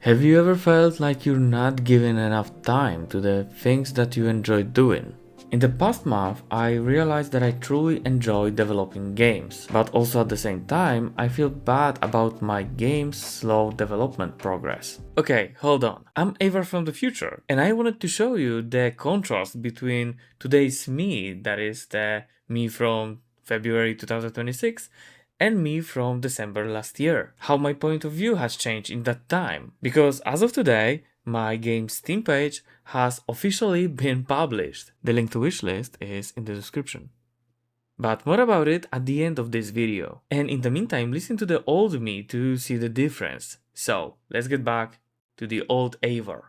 Have you ever felt like you're not giving enough time to the things that you enjoy doing? In the past month, I realized that I truly enjoy developing games, but also at the same time, I feel bad about my game's slow development progress. Okay, hold on. I'm Ava from the future, and I wanted to show you the contrast between today's me, that is the me from February 2026, and me from December last year. How my point of view has changed in that time. Because as of today, my game's Steam page has officially been published. The link to wishlist is in the description. But more about it at the end of this video. And in the meantime, listen to the old me to see the difference. So, let's get back to the old Eivor.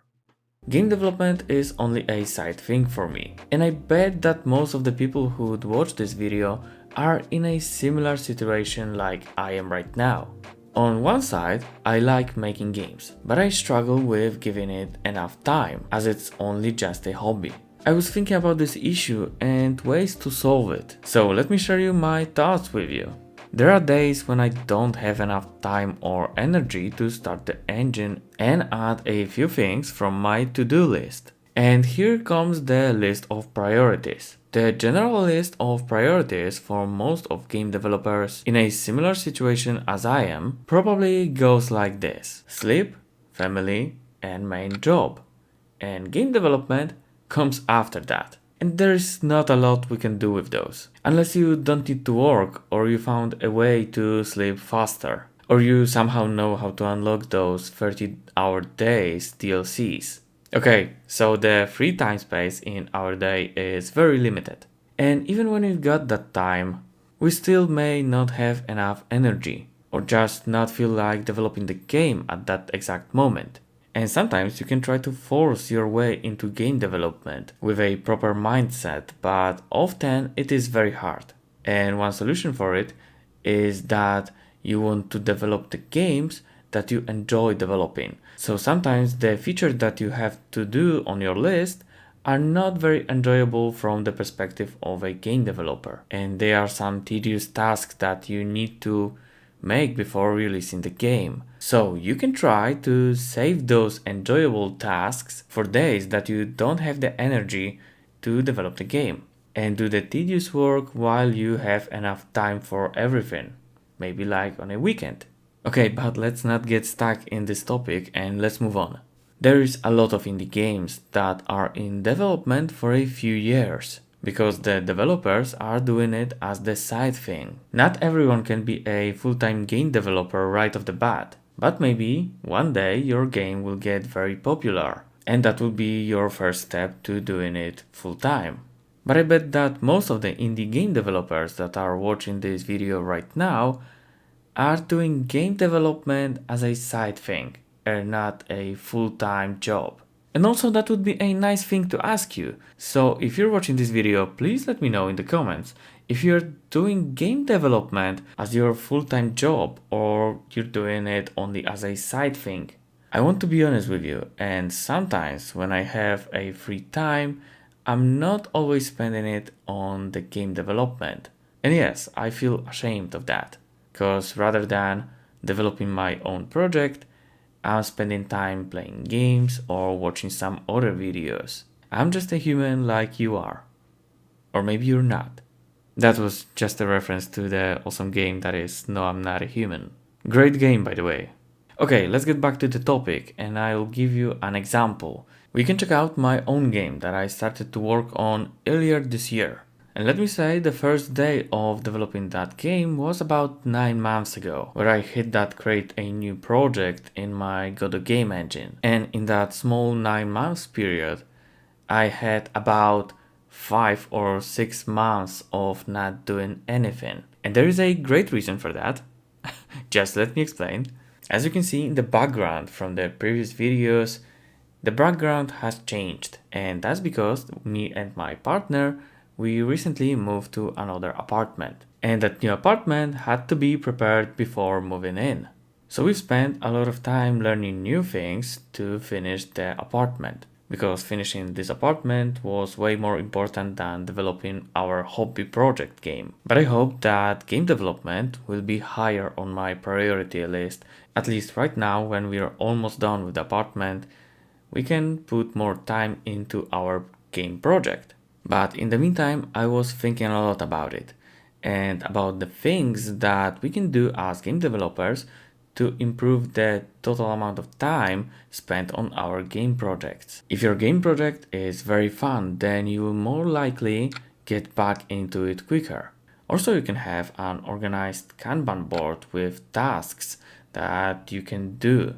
Game development is only a side thing for me, and I bet that most of the people who would watch this video are in a similar situation like I am right now. On one side, I like making games, but I struggle with giving it enough time, as it's only just a hobby. I was thinking about this issue and ways to solve it, so let me share you my thoughts with you. There are days when I don't have enough time or energy to start the engine and add a few things from my to-do list. And here comes the list of priorities. The general list of priorities for most of game developers in a similar situation as I am probably goes like this: sleep, family, and main job. And game development comes after that. And there is not a lot we can do with those. Unless you don't need to work, or you found a way to sleep faster, or you somehow know how to unlock those 30-hour days DLCs. Okay, so the free time space in our day is very limited. And even when we've got that time, we still may not have enough energy, or just not feel like developing the game at that exact moment. And sometimes you can try to force your way into game development with a proper mindset, but often it is very hard. And one solution for it is that you want to develop the games that you enjoy developing. So sometimes the features that you have to do on your list are not very enjoyable from the perspective of a game developer. And there are some tedious tasks that you need to make before releasing the game. So you can try to save those enjoyable tasks for days that you don't have the energy to develop the game, and do the tedious work while you have enough time for everything, maybe like on a weekend. Okay, but let's not get stuck in this topic and let's move on. There is a lot of indie games that are in development for a few years, because the developers are doing it as the side thing. Not everyone can be a full-time game developer right off the bat, but maybe one day your game will get very popular, and that will be your first step to doing it full-time. But I bet that most of the indie game developers that are watching this video right now are doing game development as a side thing, and not a full-time job. And also that would be a nice thing to ask you. So if you're watching this video, please let me know in the comments if you're doing game development as your full-time job or you're doing it only as a side thing. I want to be honest with you, and sometimes when I have a free time, I'm not always spending it on the game development. And yes, I feel ashamed of that, because rather than developing my own project, I'm spending time playing games or watching some other videos. I'm just a human like you are. Or maybe you're not. That was just a reference to the awesome game that is No, I'm Not a Human. Great game, by the way. Okay, let's get back to the topic and I'll give you an example. We can check out my own game that I started to work on earlier this year. And let me say, the first day of developing that game was about 9 months ago, where I hit that create a new project in my Godot game engine. And in that small 9 months period, I had about 5 or 6 months of not doing anything. And there is a great reason for that. Just let me explain. As you can see in the background from the previous videos, the background has changed. And that's because me and my partner, we recently moved to another apartment, and that new apartment had to be prepared before moving in. So we spent a lot of time learning new things to finish the apartment. because finishing this apartment was way more important than developing our hobby project game. But I hope that game development will be higher on my priority list, at least right now when we are almost done with the apartment. We can put more time into our game project. But in the meantime, I was thinking a lot about it and about the things that we can do as game developers to improve the total amount of time spent on our game projects. If your game project is very fun, then you will more likely get back into it quicker. Also, you can have an organized Kanban board with tasks that you can do.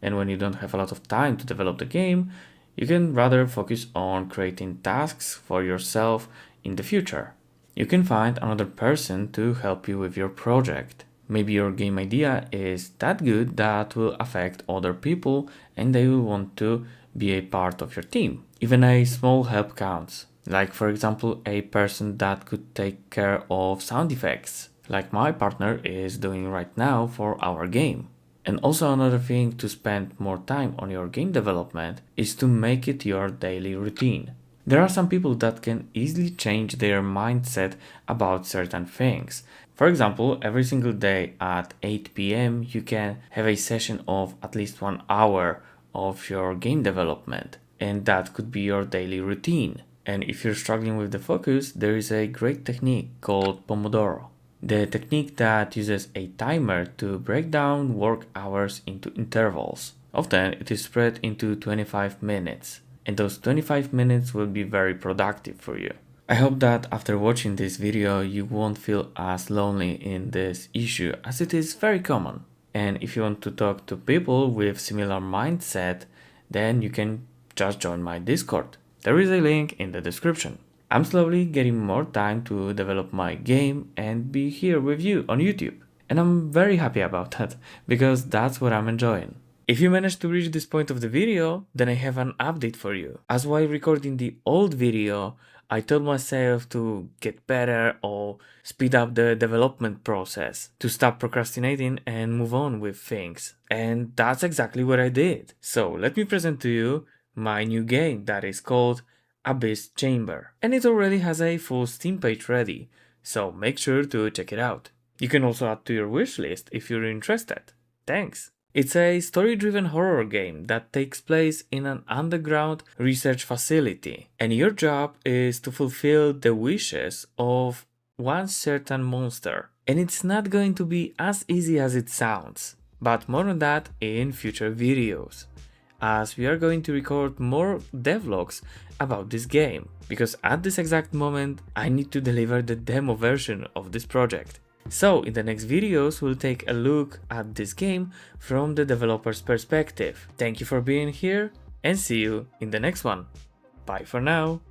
And when you don't have a lot of time to develop the game, you can rather focus on creating tasks for yourself in the future. You can find another person to help you with your project. Maybe your game idea is that good that will affect other people and they will want to be a part of your team. Even a small help counts. Like for example, a person that could take care of sound effects, like my partner is doing right now for our game. And also another thing to spend more time on your game development is to make it your daily routine. There are some people that can easily change their mindset about certain things. For example, every single day at 8 p.m. you can have a session of at least 1 hour of your game development, and that could be your daily routine. And if you're struggling with the focus, there is a great technique called Pomodoro. The technique that uses a timer to break down work hours into intervals. Often it is spread into 25 minutes, and those 25 minutes will be very productive for you. I hope that after watching this video you won't feel as lonely in this issue, as it is very common. And if you want to talk to people with similar mindset, then you can just join my Discord. There is a link in the description. I'm slowly getting more time to develop my game and be here with you on YouTube. And I'm very happy about that, because that's what I'm enjoying. If you managed to reach this point of the video, then I have an update for you. As while recording the old video, I told myself to get better or speed up the development process, to stop procrastinating and move on with things. And that's exactly what I did. So let me present to you my new game that is called Abyss Chamber, and it already has a full Steam page ready, so make sure to check it out. You can also add to your wishlist if you're interested. Thanks! It's a story-driven horror game that takes place in an underground research facility, and your job is to fulfill the wishes of one certain monster. And it's not going to be as easy as it sounds, but more on that in future videos, as we are going to record more devlogs about this game, because at this exact moment I need to deliver the demo version of this project. So in the next videos we'll take a look at this game from the developer's perspective. Thank you for being here and see you in the next one. Bye for now.